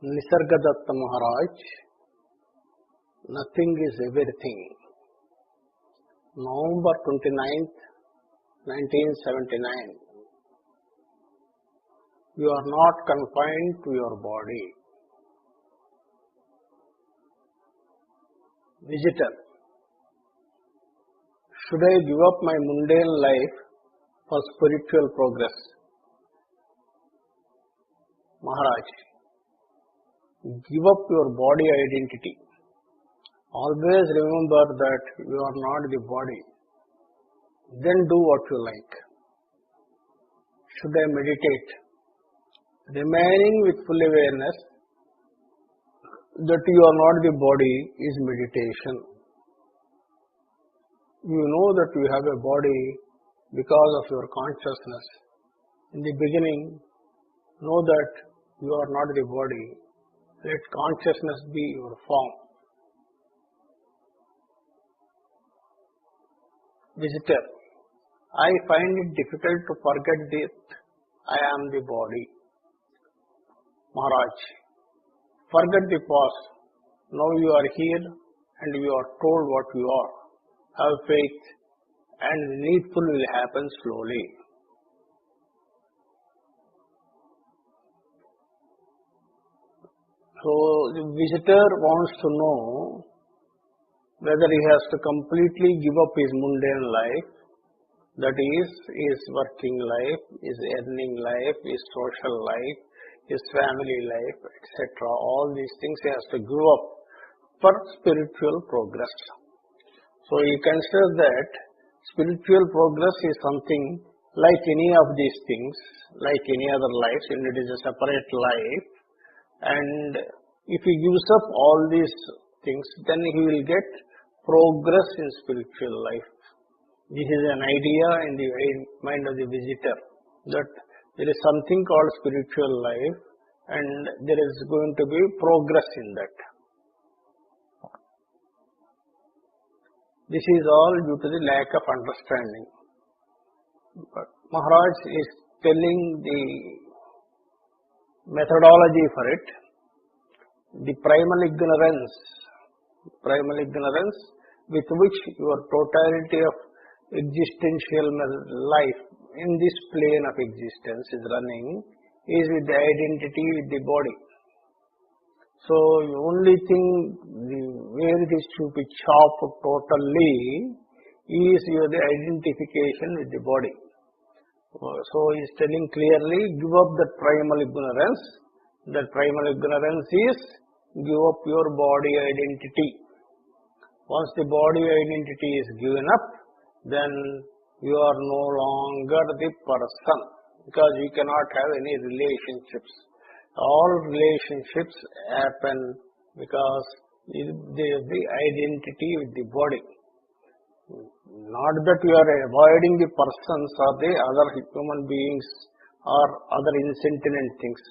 Nisargadatta Maharaj, nothing is everything. November 29th, 1979. You are not confined to your body. Visitor, should I give up my mundane life for spiritual progress? Maharaj, give up your body identity. Always remember that you are not the body. Then do what you like. Should I meditate? Remaining with full awareness that you are not the body is meditation. You know that you have a body because of your consciousness. In the beginning, know that you are not the body. Let consciousness be your form. Visitor, I find it difficult to forget that I am the body. Maharaj, forget the past. Now you are here and you are told what you are. Have faith and the needful will happen slowly. So the visitor wants to know whether he has to completely give up his mundane life, that is, his working life, his earning life, his social life, his family life, etc. All these things he has to give up for spiritual progress. So he considers that spiritual progress is something like any of these things, like any other life, and it is a separate life. And if he gives up all these things, then he will get progress in spiritual life. This is an idea in the mind of the visitor, that there is something called spiritual life and there is going to be progress in that. This is all due to the lack of understanding. But Maharaj is telling the methodology for it. The primal ignorance with which your totality of existential life in this plane of existence is running is with the identity with the body. So the only thing where it is to be chopped totally is your identification with the body. So he is telling clearly, give up that primal ignorance. That primal ignorance is give up your body identity. Once the body identity is given up, then you are no longer the person, because you cannot have any relationships. All relationships happen because they have the identity with the body. Not that you are avoiding the persons or the other human beings or other insentient things,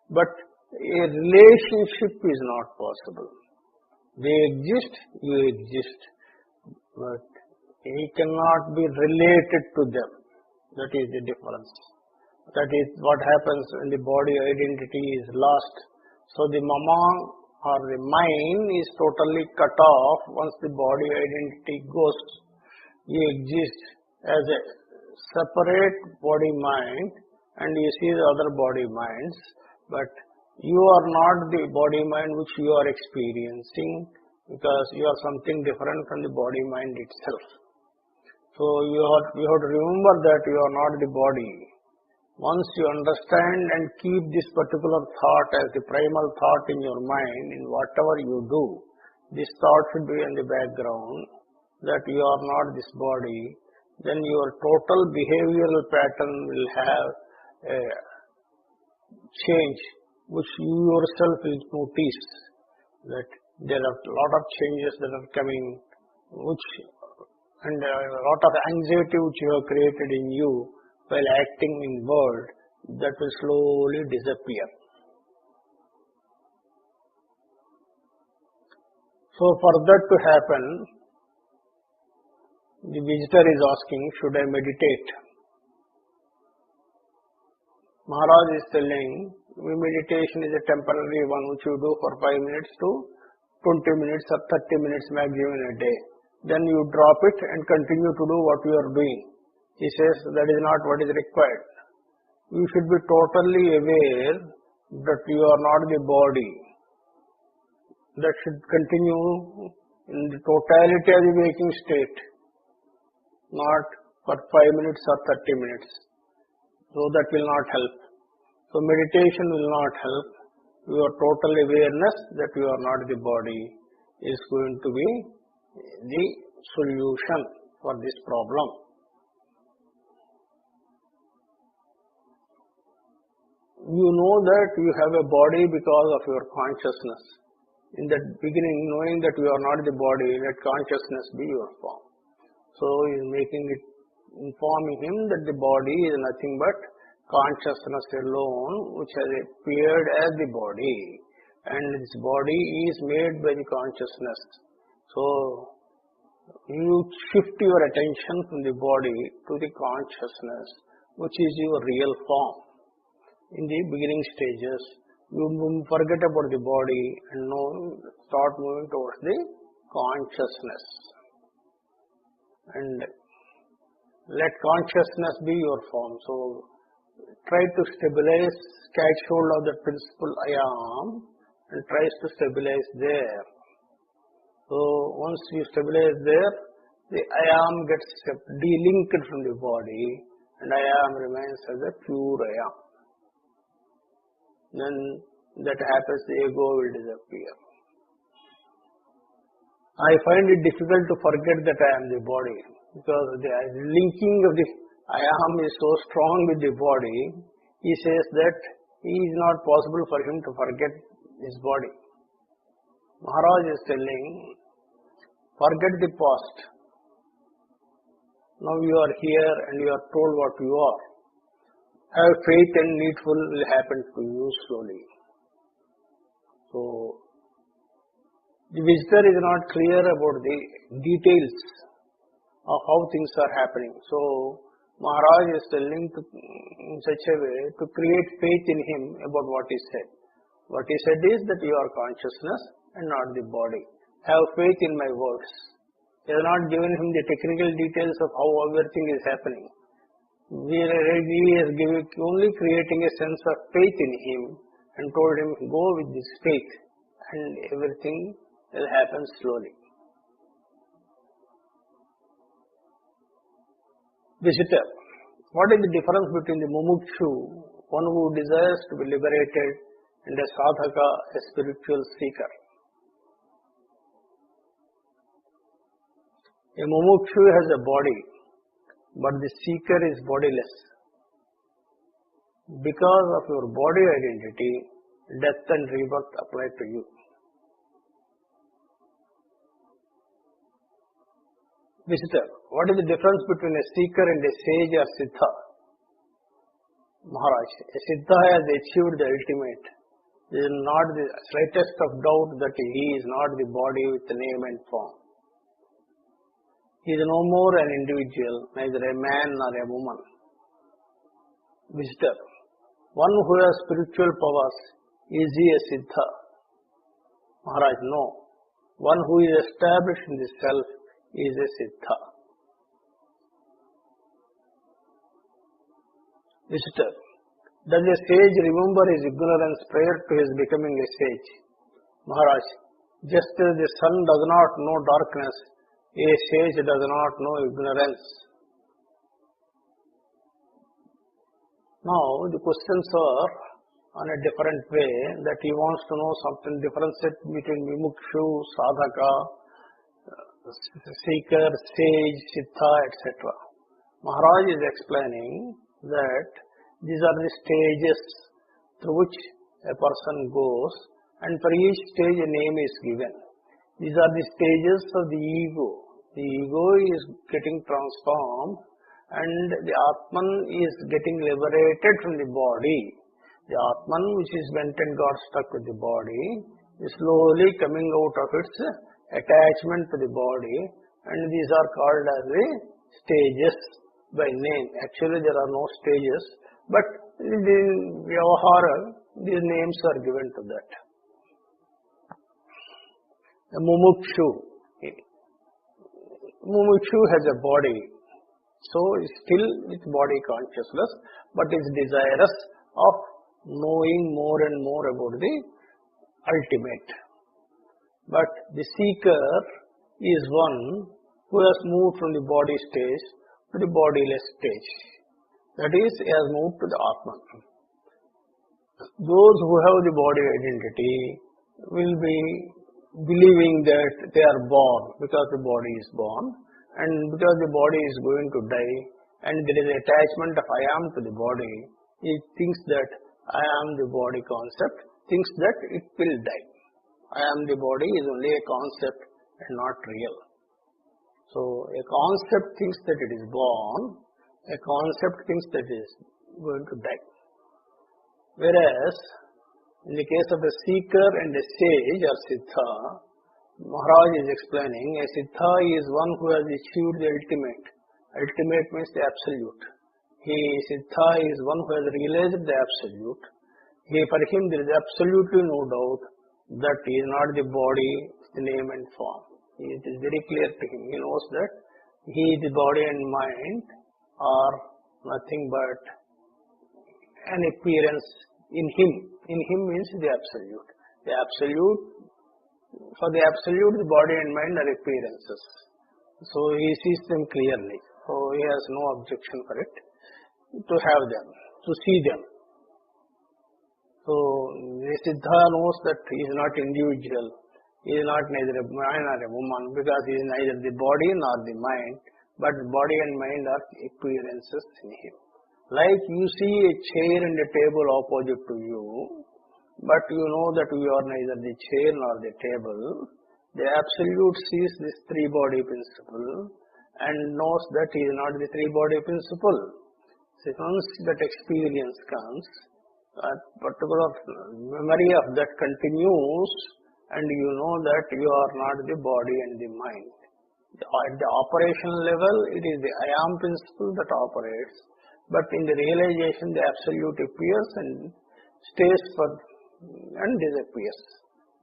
but a relationship is not possible. They exist, you exist, but you cannot be related to them. That is the difference. That is what happens when the body identity is lost. So the mama or the mind is totally cut off once the body identity goes. You exist as a separate body mind and you see the other body minds, but you are not the body mind which you are experiencing, because you are something different from the body mind itself. So you have to remember that you are not the body. Once you understand and keep this particular thought as the primal thought in your mind, in whatever you do, this thought should be in the background, that you are not this body, then your total behavioral pattern will have a change, which you yourself will notice that there are a lot of changes that are coming, and a lot of anxiety which you have created in you while acting in world, that will slowly disappear. So for that to happen, the visitor is asking, should I meditate? Maharaj is telling, Meditation is a temporary one which you do for 5 minutes to 20 minutes or 30 minutes maximum in a day. Then you drop it and continue to do what you are doing. He says that is not what is required. You should be totally aware that you are not the body. That should continue in the totality of the waking state, not for 5 minutes or 30 minutes. So that will not help. So meditation will not help. Your total awareness that you are not the body is going to be the solution for this problem. You know that you have a body because of your consciousness. In that beginning, knowing that you are not the body, let consciousness be your form. So he is informing him that the body is nothing but consciousness alone, which has appeared as the body, and this body is made by the consciousness. So you shift your attention from the body to the consciousness, which is your real form. In the beginning stages, you forget about the body and start moving towards the consciousness. And let consciousness be your form. So try to stabilize, catch hold of the principle I am and tries to stabilize there. So once you stabilize there, the I am gets delinked from the body and I am remains as a pure I am. Then that happens, the ego will disappear. I find it difficult to forget that I am the body because the linking of the I am is so strong with the body. He says that it is not possible for him to forget his body. Maharaj is telling, forget the past. Now you are here and you are told what you are. Have faith and needful will happen to you slowly. So the visitor is not clear about the details of how things are happening. So Maharaj is telling in such a way to create faith in him about what he said. What he said is that you are consciousness and not the body. Have faith in my words. He has not given him the technical details of how everything is happening. He is only creating a sense of faith in him and told him, go with this faith and everything will happen slowly. Visitor, what is the difference between the mumukshu, one who desires to be liberated, and a sadhaka, a spiritual seeker? A mumukshu has a body, but the seeker is bodiless. Because of your body identity, death and rebirth apply to you. Visitor, what is the difference between a seeker and a sage or siddha? Maharaj, a siddha has achieved the ultimate. There is not the slightest of doubt that he is not the body with the name and form. He is no more an individual, neither a man nor a woman. Visitor, one who has spiritual powers, is he a siddha? Maharaj, no. One who is established in the self is a siddha. Visitor, does a sage remember his ignorance prior to his becoming a sage? Maharaj, just as the sun does not know darkness, a sage does not know ignorance. Now the questions are on a different way, that he wants to know something differentiate between mumukshu, sadhaka, seeker, sage, siddha, etc. Maharaj is explaining that these are the stages through which a person goes, and for each stage a name is given. These are the stages of the ego. The ego is getting transformed and the Atman is getting liberated from the body. The Atman, which is went and got stuck with the body, is slowly coming out of its attachment to the body, and these are called as the stages by name. Actually there are no stages, but in the Vyavahara These names are given to that. A mumukshu. Mumukshu has a body, so still with body consciousness, but is desirous of knowing more and more about the ultimate. But the seeker is one who has moved from the body stage to the bodiless stage. That is, he has moved to the Atman. Those who have the body identity will be believing that they are born because the body is born, and because the body is going to die, and there is attachment of I am to the body. He thinks that I am the body concept, thinks that it will die. I am the body is only a concept and not real. So a concept thinks that it is born, a concept thinks that it is going to die. Whereas in the case of a seeker and a sage or siddha, Maharaj is explaining, a siddha is one who has achieved the ultimate. Ultimate means the absolute. Siddha is one who has realized the absolute. For him there is absolutely no doubt that he is not the body, the name and form. It is very clear to him. He knows that the body and mind are nothing but an appearance in him. In him means the absolute. The absolute, for the absolute, the body and mind are appearances. So he sees them clearly. So he has no objection for it, to have them, to see them. So the siddha knows that he is not individual. He is not neither a man nor a woman, because he is neither the body nor the mind, but body and mind are appearances in him. Like you see a chair and a table opposite to you, but you know that you are neither the chair nor the table. The absolute sees this three-body principle and knows that he is not the three-body principle. So once that experience comes, a particular memory of that continues, and you know that you are not the body and the mind. At the operational level, it is the I am principle that operates, but in the realization, the absolute appears and stays for and disappears.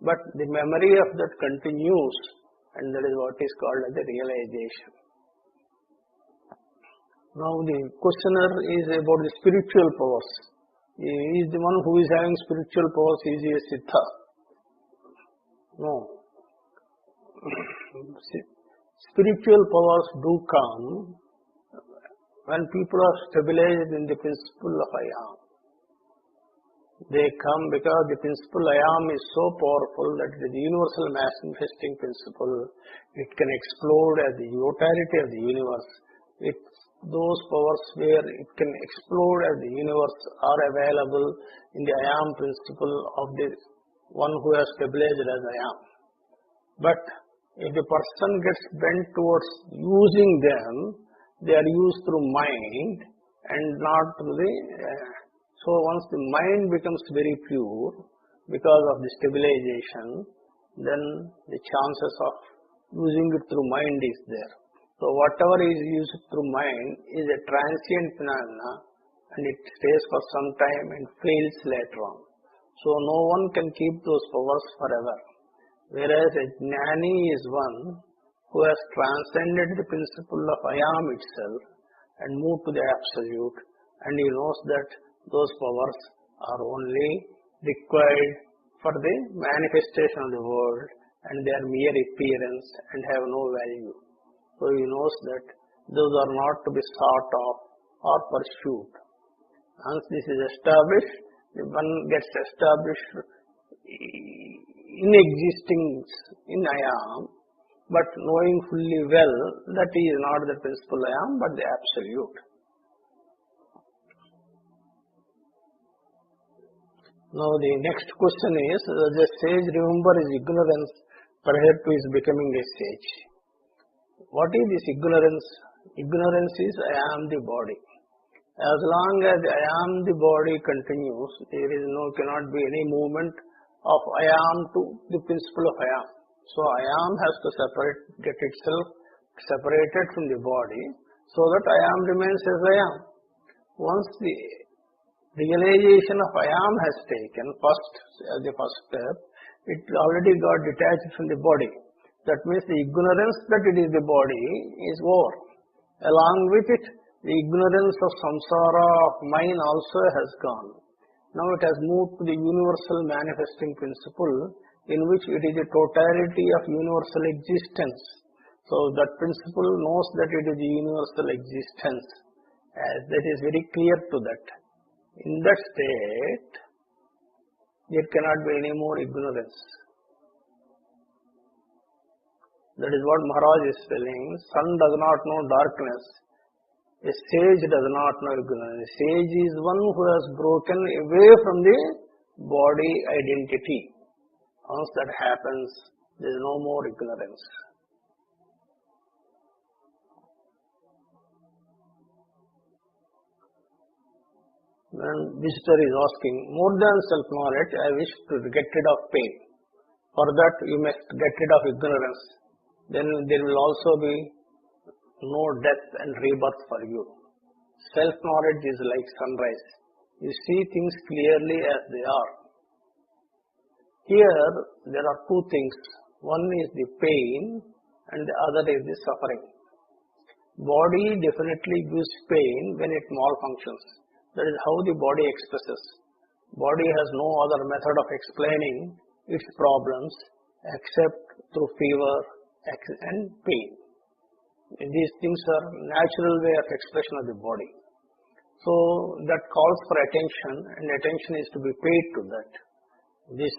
But the memory of that continues, and that is what is called as the realization. Now the questioner is about the spiritual powers. He is the one who is having spiritual powers, is he a siddha? No. Spiritual powers do come when people are stabilized in the principle of I am. They come because the principle I am is so powerful that it is the universal manifesting principle. It can explode as the totality of the universe. Those powers where it can explode as the universe are available in the I am principle of the one who has stabilized as I am. But if the person gets bent towards using them, they are used through mind and not through the... So once the mind becomes very pure because of the stabilization, then the chances of using it through mind is there. So whatever is used through mind is a transient phenomena, and it stays for some time and fails later on. So no one can keep those powers forever. Whereas a jnani is one who has transcended the principle of I am itself and moved to the absolute, and he knows that those powers are only required for the manifestation of the world, and they are mere appearance and have no value. So he knows that those are not to be sought of or pursued. Once this is established, one gets established in existing in I am, but knowing fully well that he is not the principle I am, but the absolute. Now the next question is, the sage remember his ignorance prior to his becoming a sage. What is this ignorance? Ignorance is I am the body. As long as I am the body continues, there is cannot be any movement of I am to the principle of I am. So I am has to get itself separated from the body, so that I am remains as I am. Once the Realization of I am has taken first, as the first step, it already got detached from the body. That means the ignorance that it is the body is over. Along with it, the ignorance of samsara of mine also has gone. Now it has moved to the universal manifesting principle, in which it is the totality of universal existence. So that principle knows that it is the universal existence. That is very clear to that. In that state, there cannot be any more ignorance. That is what Maharaj is telling. Sun does not know darkness. A sage does not know ignorance. A sage is one who has broken away from the body identity. Once that happens, there is no more ignorance. When visitor is asking, more than self-knowledge, I wish to get rid of pain. For that, you must get rid of ignorance. Then there will also be no death and rebirth for you. Self-knowledge is like sunrise. You see things clearly as they are. Here, there are two things. One is the pain and the other is the suffering. Body definitely gives pain when it malfunctions. That is how the body expresses. Body has no other method of explaining its problems except through fever and pain. These things are natural way of expression of the body. So that calls for attention, and attention is to be paid to that. This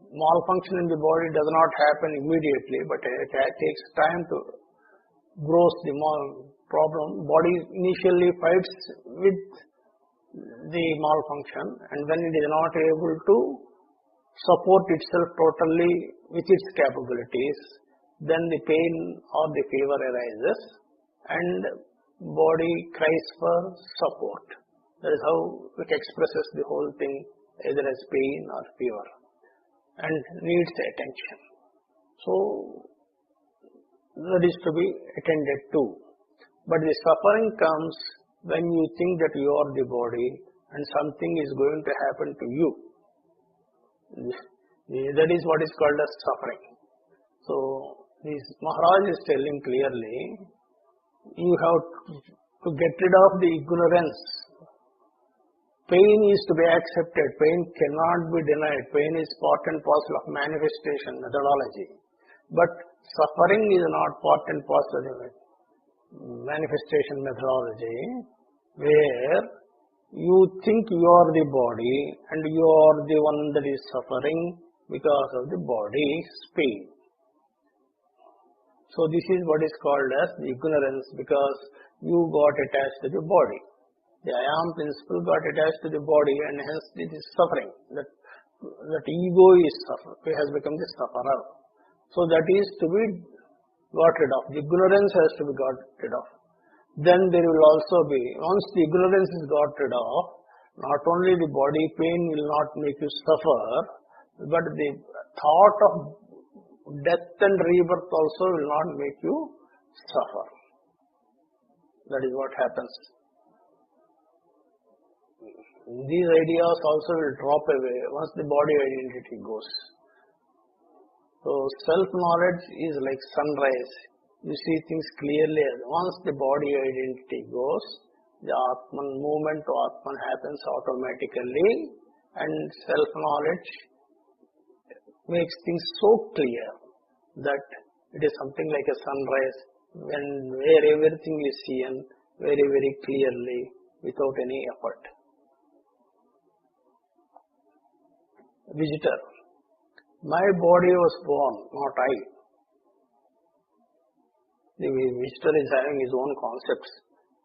malfunction in the body does not happen immediately, but it takes time to grow the problem. Body initially fights with the malfunction, and when it is not able to support itself totally with its capabilities, then the pain or the fever arises and body cries for support. That is how it expresses the whole thing, either as pain or fever, and needs attention. So that is to be attended to. But the suffering comes when you think that you are the body and something is going to happen to you. That is what is called as suffering. So this Maharaj is telling clearly, you have to get rid of the ignorance. Pain is to be accepted. Pain cannot be denied. Pain is part and parcel of manifestation methodology. But suffering is not part and parcel of the manifestation methodology, where you think you are the body and you are the one that is suffering because of the body's pain. So this is what is called as the ignorance, because you got attached to the body. The I am principle got attached to the body, and hence it is suffering. That ego is has become the sufferer. So that is to be got rid of. The ignorance has to be got rid of. Then there will also be, once the ignorance is got rid of, not only the body pain will not make you suffer, but the thought of death and rebirth also will not make you suffer. That is what happens. These ideas also will drop away once the body identity goes. So self-knowledge is like sunrise. You see things clearly. Once the body identity goes, the Atman, movement to Atman happens automatically, and self-knowledge makes things so clear that it is something like a sunrise, where everything is seen very, very clearly without any effort. Visitor. My body was born, not I. The visitor is having his own concepts.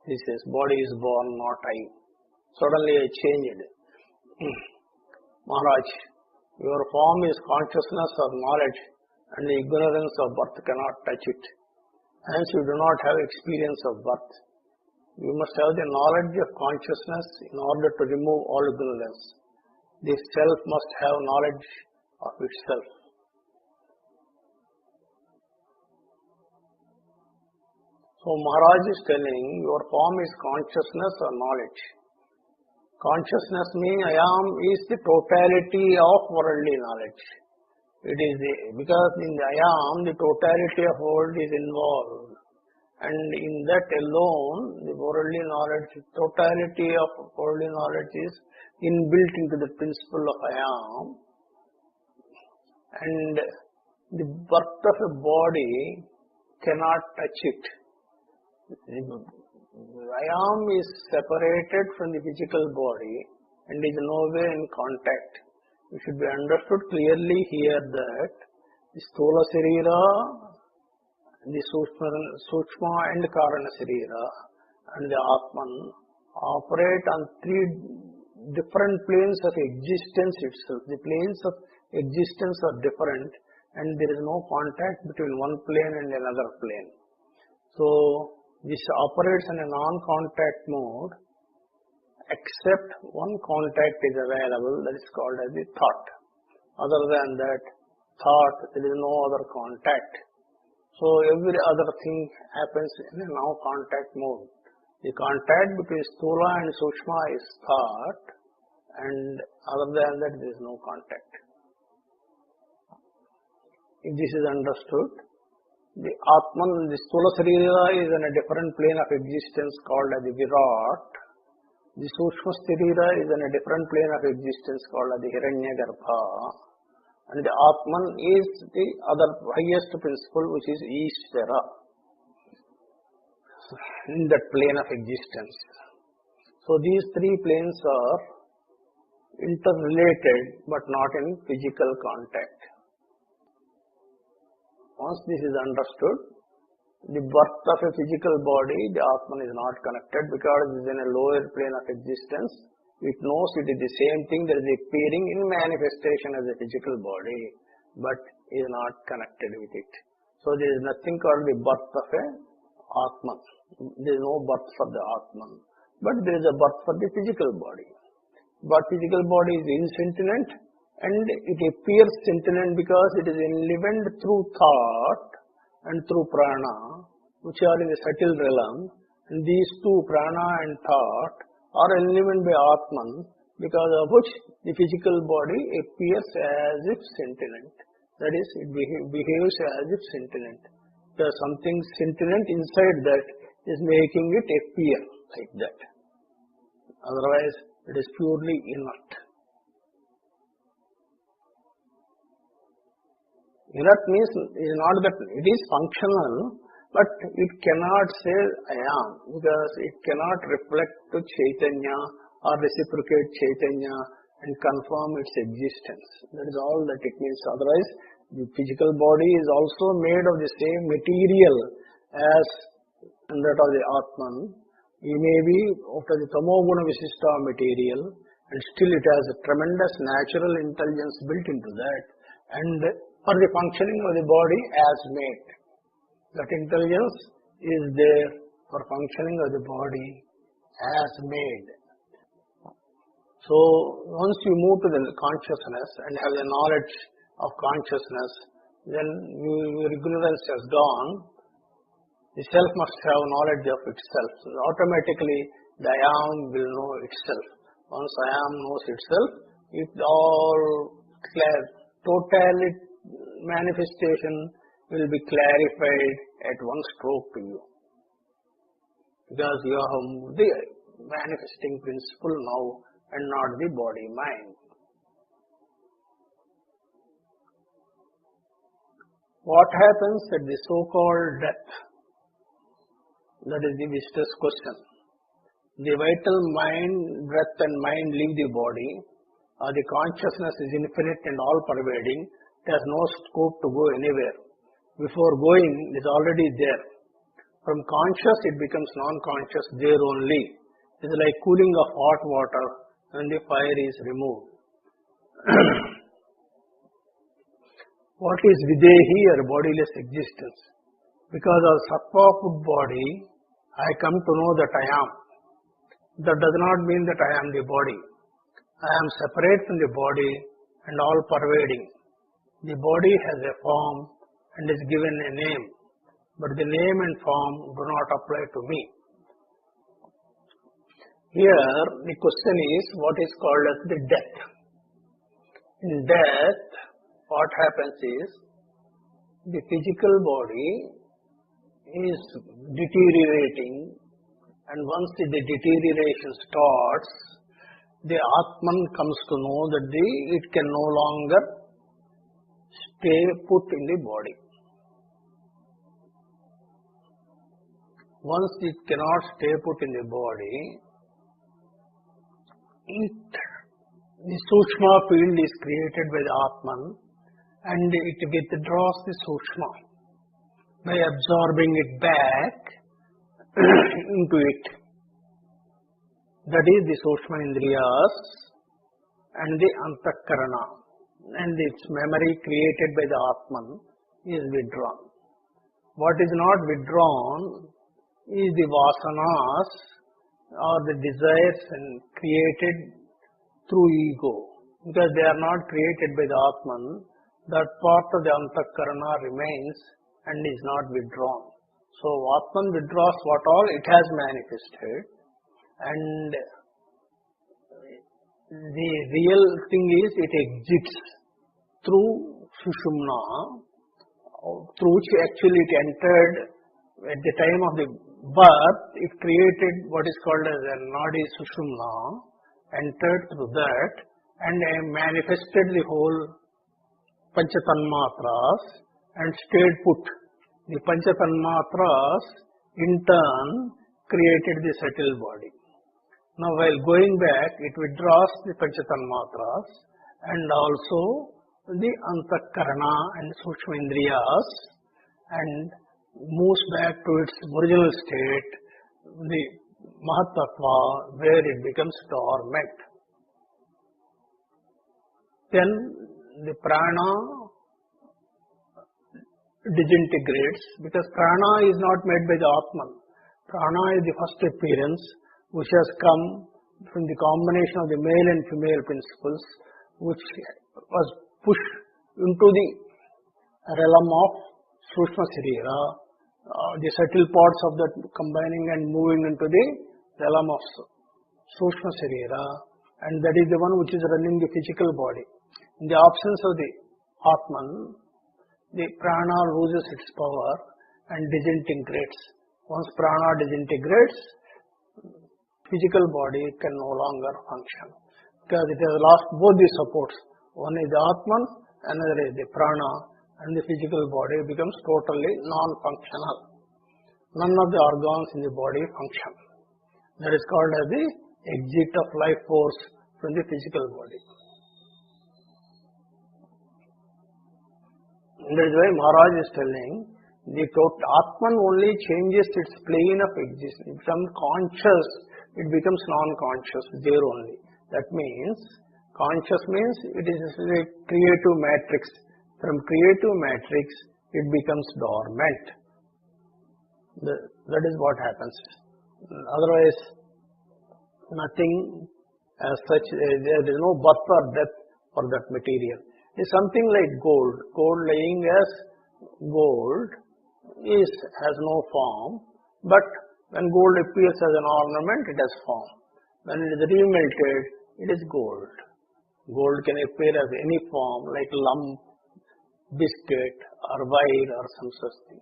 He says, body is born, not I. Suddenly I changed. Maharaj, your form is consciousness or knowledge, and the ignorance of birth cannot touch it. Hence you do not have experience of birth. You must have the knowledge of consciousness in order to remove all ignorance. The self must have knowledge of itself. So Maharaj is telling, your form is consciousness or knowledge. Consciousness means I am is the totality of worldly knowledge. It is because in the I am, the totality of world is involved. And in that alone, the worldly knowledge, totality of worldly knowledge is inbuilt into the principle of I am. And the birth of a body cannot touch it. I am is separated from the physical body and is nowhere in contact. It should be understood clearly here that the Stula Sarira, the Sukshma and Karana Sarira and the Atman operate on three different planes of existence itself. The planes of existence are different and there is no contact between one plane and another plane. So, this operates in a non-contact mode except one contact is available, that is called as the thought. Other than that thought, there is no other contact. So, every other thing happens in a non-contact mode. The contact between Stula and Sukshma is thought, and other than that there is no contact. If this is understood, the Atman, the Stula Sarira is in a different plane of existence called as the Virat. The Sukshma Sarira is in a different plane of existence called as the Hiranyagarbha. And the Atman is the other highest principle which is Ishvara in that plane of existence. So these three planes are interrelated but not in physical contact. Once this is understood, the birth of a physical body, the Atman is not connected because it is in a lower plane of existence. It knows it is the same thing that is appearing in manifestation as a physical body, but is not connected with it. So there is nothing called the birth of a Atman. There is no birth for the Atman, but there is a birth for the physical body. But physical body is insentient, and it appears sentient because it is enlivened through thought and through prana, which are in the subtle realm. And these two, prana and thought, are enlivened by Atman, because of which the physical body appears as if sentient. That is, it behaves as if sentient. There is something sentient inside that is making it appear like that. Otherwise, it is purely inert. Inert means is not that it is functional, but it cannot say I am, because it cannot reflect to Chaitanya or reciprocate Chaitanya and confirm its existence. That is all that it means. Otherwise, the physical body is also made of the same material as that of the Atman. It may be of the Tamoguna Visishta material, and still it has a tremendous natural intelligence built into that, and for the functioning of the body as made. That intelligence is there for functioning of the body as made. So, once you move to the consciousness and have the knowledge of consciousness, then your ignorance has gone. The self must have knowledge of itself. So automatically, the I am will know itself. Once I am knows itself, it all clear, totality manifestation will be clarified at one stroke to you. Because you have the manifesting principle now and not the body-mind. What happens at the so-called death? That is the visitor's question. The vital mind, breath and mind leave the body, or the consciousness is infinite and all-pervading. It has no scope to go anywhere. Before going, it is already there. From conscious, it becomes non-conscious there only. It is like cooling of hot water when the fire is removed. What is videhi or bodiless existence? Because of sattva food body, I come to know that I am. That does not mean that I am the body. I am separate from the body and all-pervading. The body has a form and is given a name, but the name and form do not apply to me. Here the question is what is called as the death. In death, what happens is the physical body is deteriorating, and once the deterioration starts, the Atman comes to know that it can no longer stay put in the body. Once it cannot stay put in the body, the Sukshma field is created by the Atman, and it withdraws the Sukshma by absorbing it back into it. That is the Sukshma Indriyas and the Antakarana, and its memory created by the Atman is withdrawn. What is not withdrawn is the vasanas or the desires and created through ego, because they are not created by the Atman. That part of the Antakarana remains and is not withdrawn. So Atman withdraws what all it has manifested, and the real thing is it exits through Sushumna, through which actually it entered at the time of the birth. It created what is called as a Nadi Sushumna, entered through that, and manifested the whole Panchatanmatras and stayed put. The Panchatanmatras in turn created the subtle body. Now while going back, it withdraws the Panchatanmatras and also the Antakarana and Sukshma Indriyas and moves back to its original state, the Mahatattva, where it becomes dormant. Then the prana disintegrates, because prana is not made by the Atman. Prana is the first appearance which has come from the combination of the male and female principles, which was pushed into the realm of Sushma Sarira, the subtle parts of that combining and moving into the realm of Sushma Sarira, and that is the one which is running the physical body. In the absence of the Atman, the prana loses its power and disintegrates. Once prana disintegrates, physical body can no longer function, because it has lost both the supports. One is the Atman, another is the prana, and the physical body becomes totally non-functional. None of the organs in the body function. That is called as the exit of life force from the physical body. That is why Maharaj is telling, the Atman only changes its plane of existence. It becomes conscious, it becomes non-conscious there only. That means, conscious means it is a creative matrix. From creative matrix, it becomes dormant. That is what happens. Otherwise, nothing as such, there is no birth or death for that material. It is something like gold. Gold lying as gold has no form, but when gold appears as an ornament, it has form. When it is remelted, it is gold. Gold can appear as any form, like lump, biscuit, or wire, or some such thing.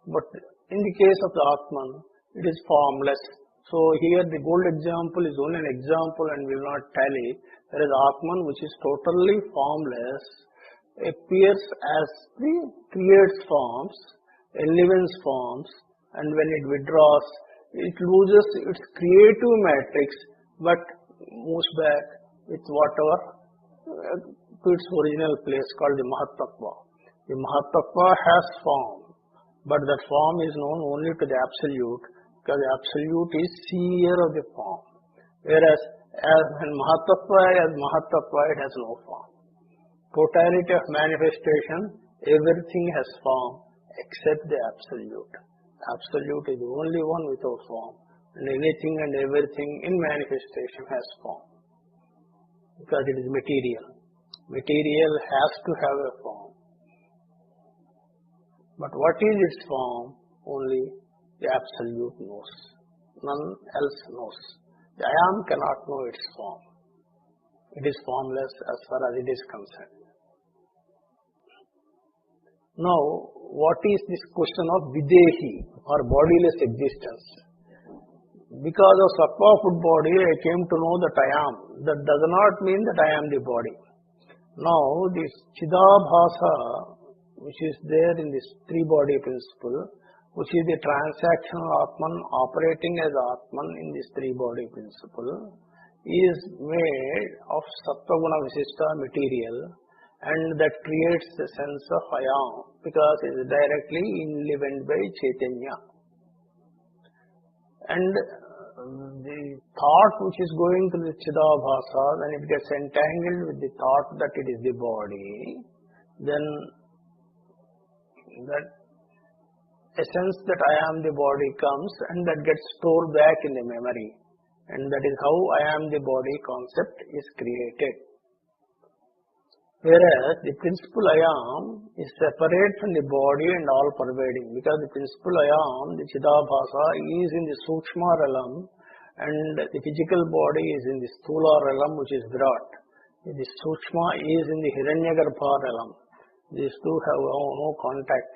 But in the case of the Atman, it is formless. So here the gold example is only an example and will not tally. Whereas Atman, which is totally formless, appears as the creates forms, enlivens forms, and when it withdraws, it loses its creative matrix, but moves back with whatever to its original place, called the Mahatattva. The Mahatattva has form, but that form is known only to the Absolute, because the Absolute is seer of the form. Whereas when Mahatattva as Mahatattva, it has no form. Totality of manifestation, everything has form except the Absolute. Absolute is the only one without form, and anything and everything in manifestation has form, because it is material. Material has to have a form. But what is its form? Only the Absolute knows. None else knows. The I am cannot know its form. It is formless as far as it is concerned. Now, what is this question of videhi or bodiless existence? Because of sattva food body, I came to know that I am. That does not mean that I am the body. Now, this Chidabhasa, which is there in this three-body principle, which is the transactional Atman operating as Atman in this three-body principle, is made of Sattva-guna Visishta material, and that creates the sense of I am, because it is directly enlivened by Chaitanya. And the thought which is going to the Chidabhasa, when it gets entangled with the thought that it is the body, then that essence that I am the body comes, and that gets stored back in the memory. And that is how I am the body concept is created. Whereas the principle I am is separate from the body and all pervading, because the principle I am, the Chidabhasa, is in the Sukshma realm, and the physical body is in the Sthula realm, which is Virat. The Sukshma is in the Hiranyagarbha realm. These two have no contact.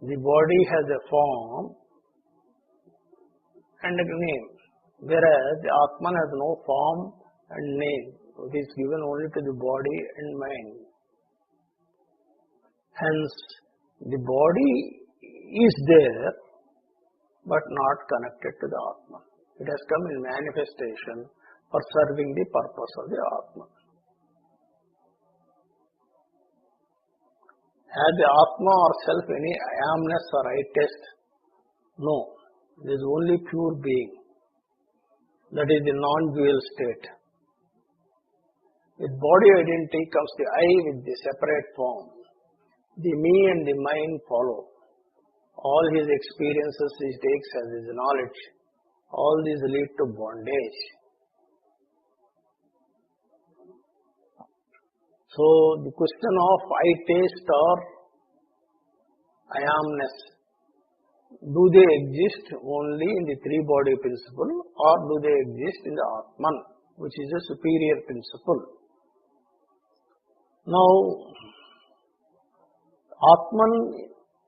The body has a form and a name, whereas the Atman has no form and name. It is given only to the body and mind. Hence, the body is there, but not connected to the Atman. It has come in manifestation for serving the purpose of the Atman. Has the Atma or self any I amness or I test? No. It is only pure being. That is the non-dual state. With body identity comes the I with the separate form. The me and the mind follow. All his experiences he takes as his knowledge. All these lead to bondage. So the question of I taste or I amness, do they exist only in the three-body principle, or do they exist in the Atman, which is a superior principle? Now, Atman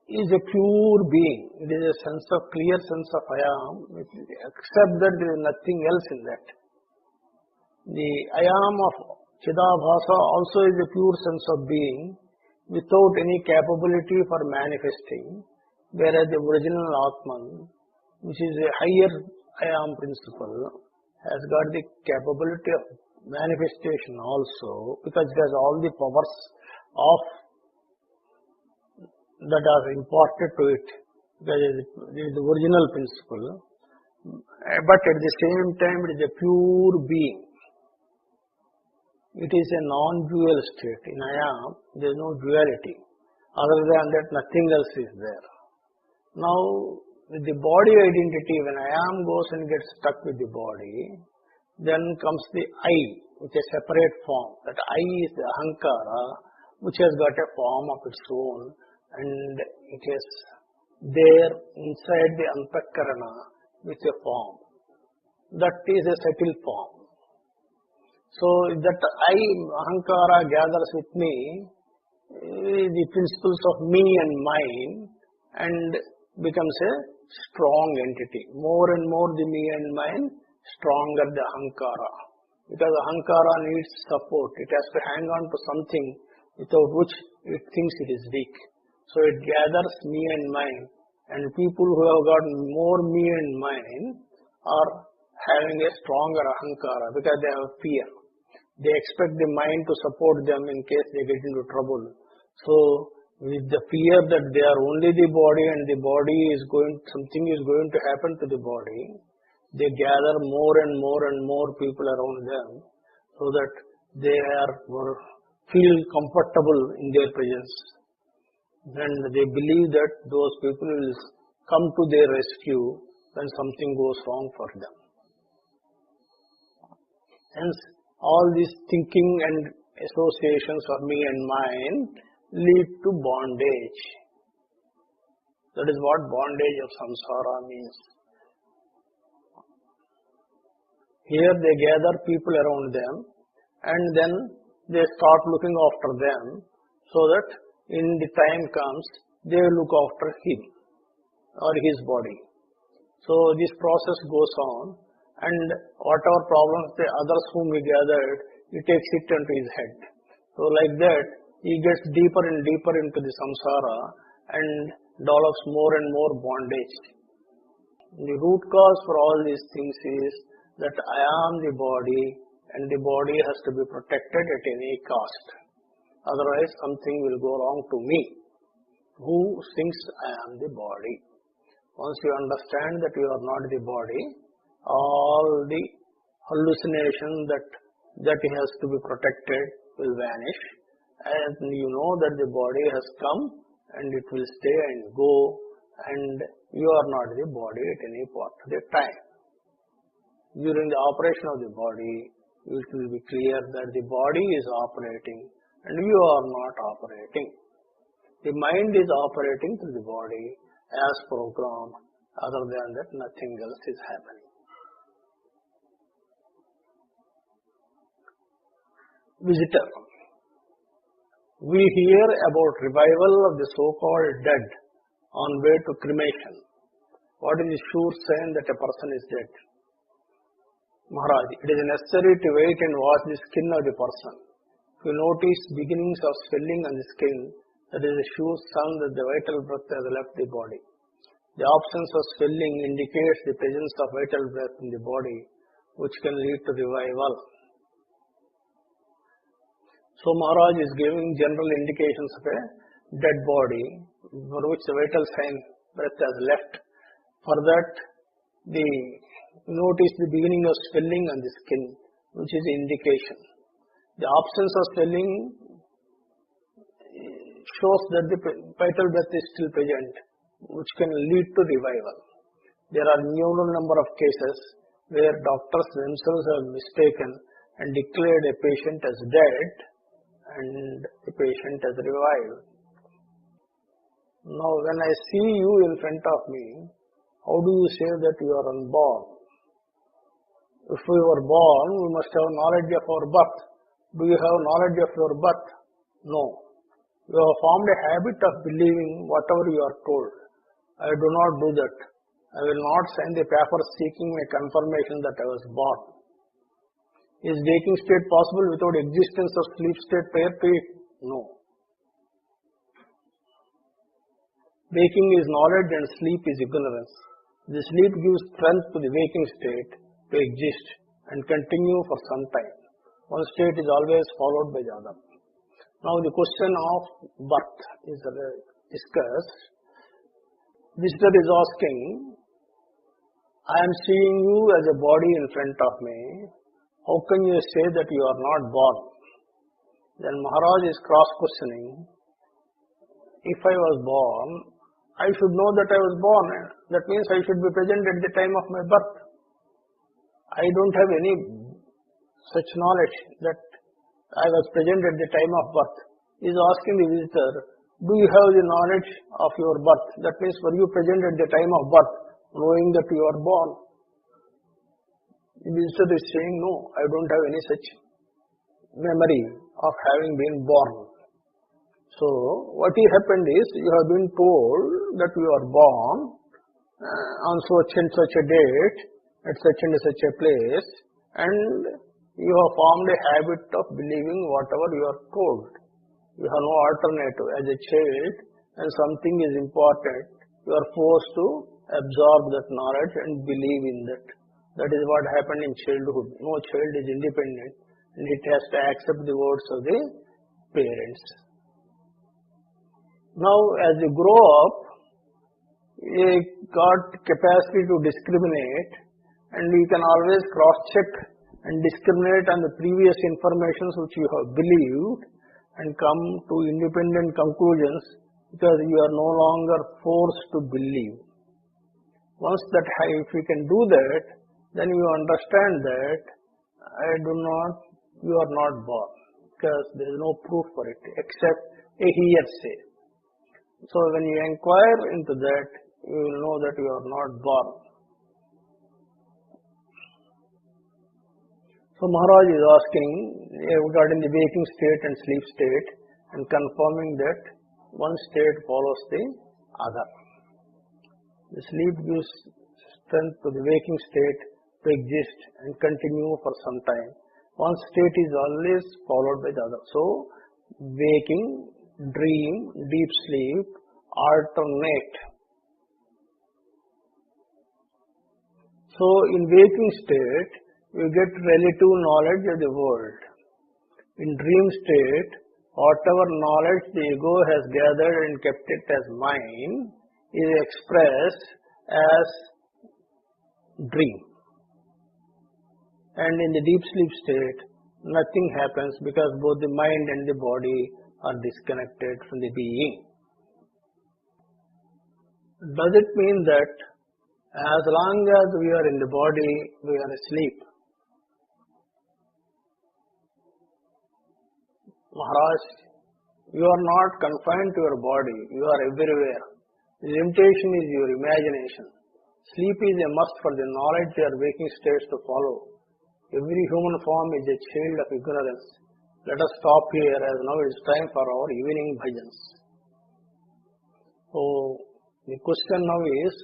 is a pure being. It is a sense of clear sense of I am, except that there is nothing else in that. The I am of Chidabhasa also is a pure sense of being without any capability for manifesting, whereas the original Atman, which is a higher I am principle, has got the capability of manifestation also, because it has all the powers of that are imparted to it, because it is the original principle, but at the same time it is a pure being. It is a non-dual state. In I am, there is no duality. Other than that, nothing else is there. Now, with the body identity, when I am goes and gets stuck with the body, then comes the I, which is a separate form. That I is the Ahankara, which has got a form of its own, and it is there inside the Antakarana with a form. That is a subtle form. So that I, Ahankara, gathers with me the principles of me and mine, and becomes a strong entity. More and more the me and mine, stronger the Ahankara. Because Ahankara needs support. It has to hang on to something without which it thinks it is weak. So it gathers me and mine. And people who have got more me and mine are having a stronger Ahankara because they have fear. They expect the mind to support them in case they get into trouble. So with the fear that they are only the body and the body is something is going to happen to the body, they gather more and more people around them so that they feel comfortable in their presence. And they believe that those people will come to their rescue when something goes wrong for them. Hence, all these thinking and associations of me and mine lead to bondage. That is what bondage of samsara means. Here they gather people around them and then they start looking after them so that in the time comes they look after him or his body. So this process goes on, and whatever problems the others whom he gathered, he takes it into his head. So like that, he gets deeper and deeper into the samsara and develops more and more bondage. The root cause for all these things is that I am the body and the body has to be protected at any cost. Otherwise something will go wrong to me, who thinks I am the body. Once you understand that you are not the body, all the hallucination that has to be protected will vanish, and you know that the body has come and it will stay and go, and you are not the body at any part of the time. During the operation of the body, it will be clear that the body is operating and you are not operating. The mind is operating through the body as programmed. Other than that, nothing else is happening. Visitor. We hear about revival of the so-called dead on way to cremation. What is the sure sign that a person is dead? Maharaj, it is necessary to wait and watch the skin of the person. If you notice beginnings of swelling on the skin, that is a sure sign that the vital breath has left the body. The absence of swelling indicates the presence of vital breath in the body, which can lead to revival. So Maharaj is giving general indications of a dead body for which the vital sign breath has left. For that, notice the beginning of swelling on the skin, which is indication. The absence of swelling shows that the vital breath is still present, which can lead to revival. There are innumerable number of cases where doctors themselves have mistaken and declared a patient as dead and the patient has revived. Now when I see you in front of me, how do you say that you are unborn? If we were born, we must have knowledge of our birth. Do you have knowledge of your birth? No. You have formed a habit of believing whatever you are told. I do not do that. I will not sign the paper seeking a confirmation that I was born. Is waking state possible without existence of sleep state prior to it? No. Waking is knowledge and sleep is ignorance. The sleep gives strength to the waking state to exist and continue for some time. One state is always followed by the other. Now the question of birth is discussed. Visitor is asking, I am seeing you as a body in front of me. How can you say that you are not born? Then Maharaj is cross-questioning. If I was born, I should know that I was born. That means I should be present at the time of my birth. I don't have any such knowledge that I was present at the time of birth. He is asking the visitor, do you have the knowledge of your birth? That means were you present at the time of birth, knowing that you are born? The visitor is saying, no, I don't have any such memory of having been born. So what happened is, you have been told that you are born on such and such a date, at such and such a place, and you have formed a habit of believing whatever you are told. You have no alternative. As a child, and something is important, you are forced to absorb that knowledge and believe in that. That is what happened in childhood. No child is independent and it has to accept the words of the parents. Now as you grow up, you got capacity to discriminate, and you can always cross-check and discriminate on the previous informations which you have believed and come to independent conclusions, because you are no longer forced to believe. Once that, if you can do that, then you understand that you are not born, because there is no proof for it except a hearsay. So when you inquire into that, you will know that you are not born. So Maharaj is asking regarding the waking state and sleep state and confirming that one state follows the other. The sleep gives strength to the waking state to exist and continue for some time. One state is always followed by the other. So waking, dream, deep sleep alternate. So in waking state, you get relative knowledge of the world. In dream state, whatever knowledge the ego has gathered and kept it as mine is expressed as dream. And in the deep sleep state, nothing happens because both the mind and the body are disconnected from the being. Does it mean that as long as we are in the body, we are asleep? Maharaj, you are not confined to your body, you are everywhere. The limitation is your imagination. Sleep is a must for the knowledge or waking states to follow. Every human form is a child of ignorance. Let us stop here as now it is time for our evening bhajans. So, the question now is,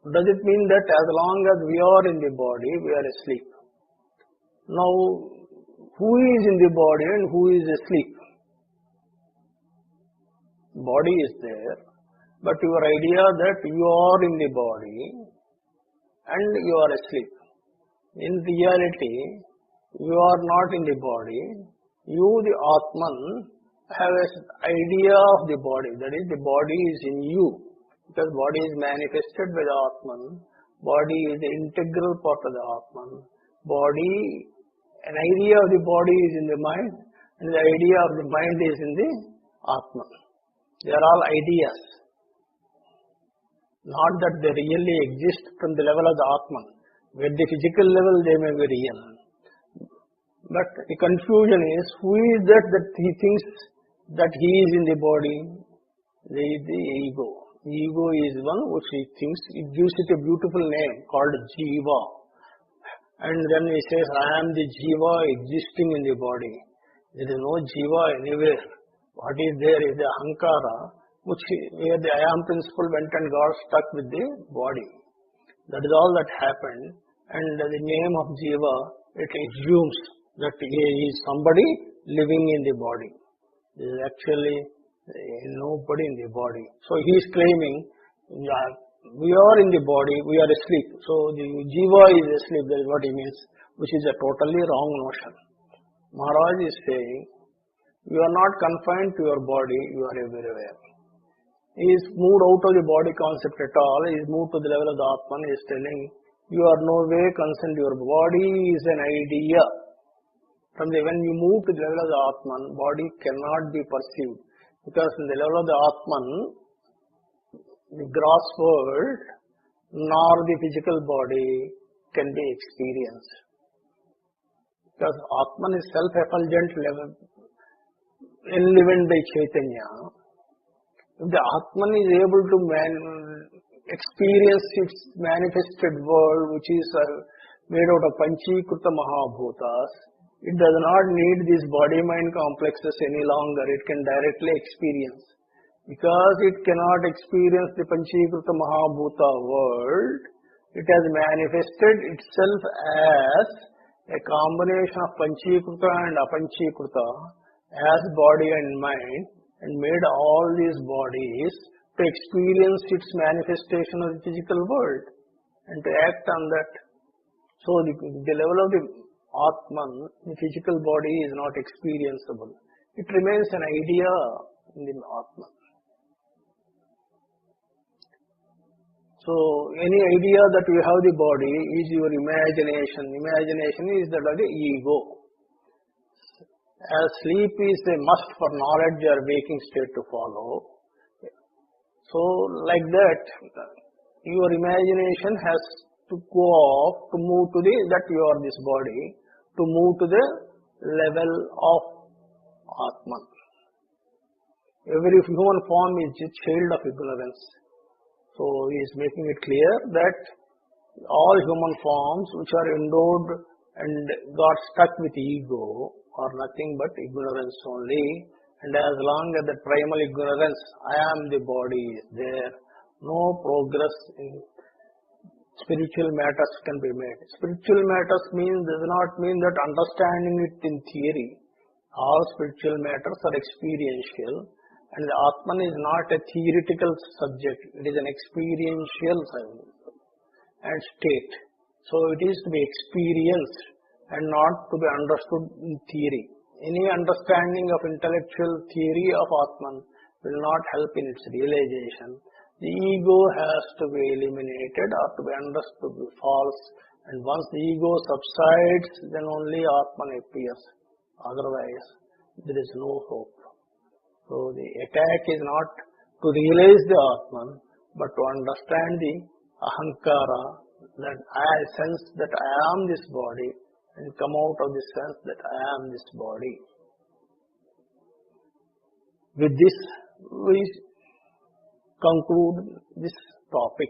does it mean that as long as we are in the body, we are asleep? Now, who is in the body and who is asleep? Body is there, but your idea that you are in the body and you are asleep. In reality, you are not in the body. You, the Atman, have an idea of the body. That is, the body is in you. Because body is manifested by the Atman. Body is the integral part of the Atman. Body, an idea of the body is in the mind, and the idea of the mind is in the Atman. They are all ideas. Not that they really exist from the level of the Atman. At the physical level, they may be real. But the confusion is, who is that he thinks that he is in the body? The ego. The ego is one which he thinks, it gives it a beautiful name called Jiva. And then he says, I am the Jiva existing in the body. There is no Jiva anywhere. What is there is the Ahankara, where the I am principle went and got stuck with the body. That is all that happened. And the name of Jiva, it assumes that he is somebody living in the body. There is actually nobody in the body. So he is claiming, we are in the body, we are asleep. So the Jiva is asleep, that is what he means, which is a totally wrong notion. Maharaj is saying, you are not confined to your body, you are everywhere. He is moved out of the body concept at all, he is moved to the level of the Atman, he is telling, you are no way concerned, your body is an idea. When you move to the level of the Atman, body cannot be perceived. Because in the level of the Atman, the gross world, nor the physical body can be experienced. Because Atman is self-effulgent level, enlivened by Chaitanya. If the Atman is able to experience its manifested world, which is made out of Panchikruta Mahabhutas, it does not need these body-mind complexes any longer. It can directly experience. Because it cannot experience the Panchikruta Mahabhuta world, it has manifested itself as a combination of Panchikruta and Apanchikruta as body and mind, and made all these bodies to experience its manifestation of the physical world and to act on that. So the level of the Atman, the physical body is not experienceable. It remains an idea in the Atman. So any idea that you have the body is your imagination. Imagination is that of the ego. As sleep is a must for knowledge or waking state to follow, so like that, your imagination has to go off to move to that you are this body, to move to the level of Atman. Every human form is a child of ignorance. So he is making it clear that all human forms which are endowed and got stuck with ego or nothing but ignorance only. And as long as the primal ignorance, I am the body, is there, no progress in spiritual matters can be made. Spiritual matters does not mean that understanding it in theory. All spiritual matters are experiential, and the Atman is not a theoretical subject. It is an experiential and state. So it is to be experienced and not to be understood in theory. Any understanding of intellectual theory of Atman will not help in its realization. The ego has to be eliminated or to be understood to be false, and once the ego subsides, then only Atman appears. Otherwise, there is no hope. So the attack is not to realize the Atman, but to understand the Ahankara, that I sense that I am this body, and come out of the sense that I am this body. With this, we conclude this topic.